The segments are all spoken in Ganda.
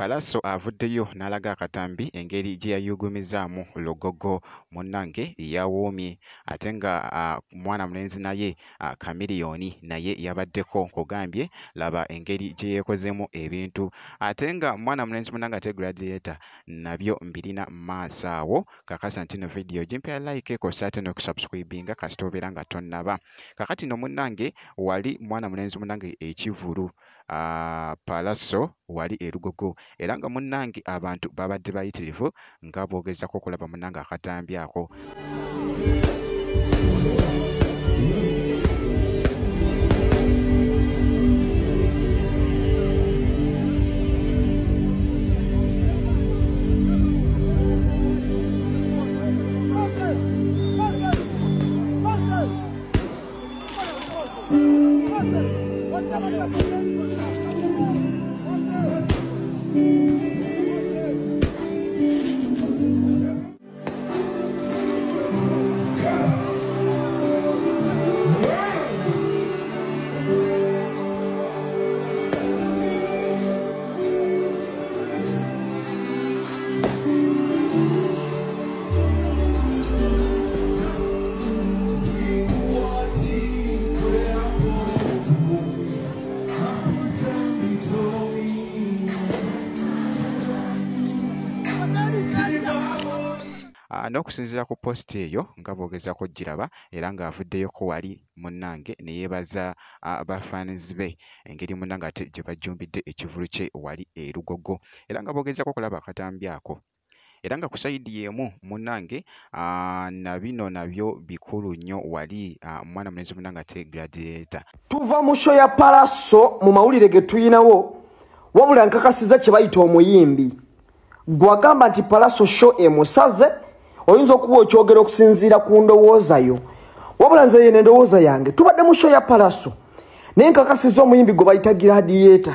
Palazzo avuddeyo n'alaga akatambi engeri gye yayugumizaamu Lugogo munnange yawoomye ate nga mwana mulenzi naye Chameleone naye yabaddeko nkugambye laba engeri gye yeekozeemu ebintu ate nga mwana mulenzi munnange ate Gladiator nabyo mbirina maaso awo kakasa nti no video gimpya like kosa ate n'okusubscribinga kasita obeera nga tonnaba kakati no munnange wali mwana mulenzi munnange ekivulu Palazzo wali Lugogo era nga munnange abantu babadde bayitirivu nga boogezako okulaba munnange akatambi ako. N'okusinziira ku post eyo nga boogezako giraba era ng'avuddeyo ko wali munnange ne yeebaza bafanizi be engeri munnange ate gye bajjumbidde ekivulu kye wali Lugogo era nga boogezako okulaba akatambi ako era nga ku sayidi y'emu munnange na bino nabyo bikulu nnyo wali mwana mulenzi munnange ate Gladiator. Tuva mu show ya Palazzo mu mawulire ge tuyinawo wabula nkakasiza kye bayita omuyimbi gwagamba nti Palazzo show emusaze oyinza okuba okyogera okusinziira ku ndowoozayo wabula nze yene endowooza yange tubadde mu show ya Palazzo naye nkakasiza omuyimbi gwe bayita Gladiator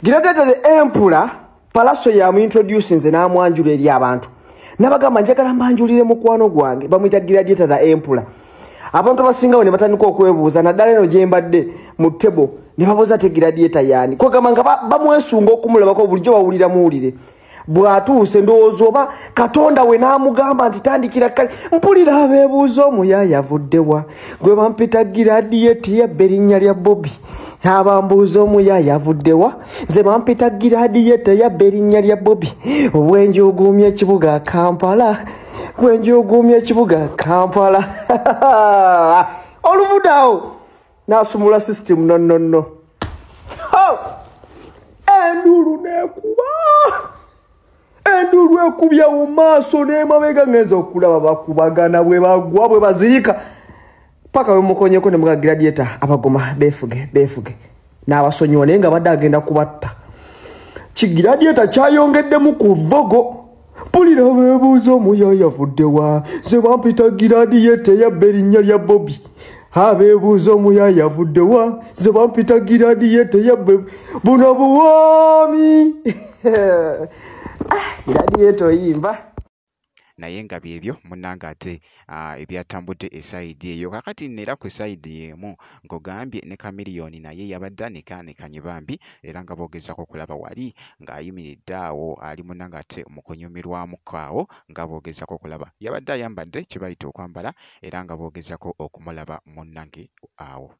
the Emperor Palazzo yamuintroduce nze n'amwanjula eri abantu n'abagamba njagala mbanjulire mukwano gwange bamuyita Gladiator the Emperor abantu abasingawo ne batandika okwebuuza naddala eno gye mbadde mu tebo ne babuuza te Gladiator yaani kwegamba nga bamwesunga okumulabako bulijjo bawulira muwulire bwatuuse ndowooza oba Katonda we n'amugamba nti tandikira kale mpulira abeebuuza omuyaya avuddewa gwe bampita Gladiator yabba erinnya lya Bobby abambuuza omuyaya avuddewa ze bampita Gladiator yabba erinnya lya Bobby obwenjuguumya ekibuga Kampala bwenjuguumya ekibuga Kampala oluvudaawo n'asumula system nonnono endulu n'ekuba endulu ekubya mu maaso n'emabega ngenza okulaba bakubagana bwe bagwa bwe bazirika paka we mukonyeko ne muga Gladiator abagoma befuge n'abasonyiwa naye nga badde agenda kubatta Gladiator kyayongeddemu ku vogo pulira beebuuza omuyaya avuddewa ze bampita Gladiator yabba erinnya lya Bobby abeebuuza omuyaya avuddewa ze bampita Gladiator yabba buno buwoomi Gladiator yimba naye nga byebyo munnange ate ebyatambudde esayidi eyo kakati neera ku sayidi y'emu ng'ogambye ne Chameleone naye yabadde anekaanekanye bambi era nga boogezako okulaba wali ng'ayimiridde awo ali munnange ate mu kunyumirwamuko awo nga boogezako okulaba yabadde ayambadde kye bayita okwambala era nga boogezako okumulaba munnange awo.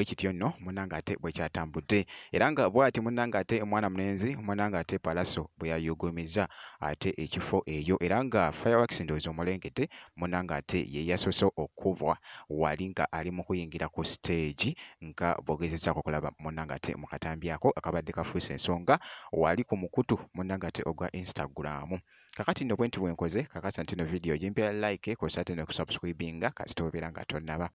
bwe kityo nno munnange ate bwe kyatambudde era nga bw'ati munnange ate omwana mulenzi munnange ate Pallaso bwe yayugumiza ate ekifo eyo era nga fireworks ndowooza omulengedde munnange ate ye yasoose okubwa wali nga ali mu kuyingira ku stage nga bw'ogezezzaako okulaba munnange ate mu katambi ako akabadde kafuuse ensonga wali ku mukutu munnange ate ogwa Instagram. Kakati nno bwe nti bwe nkoze kakasa nti no video gimpya like kosa ate ne kusubscribinga kasita obeera nga tonnaba.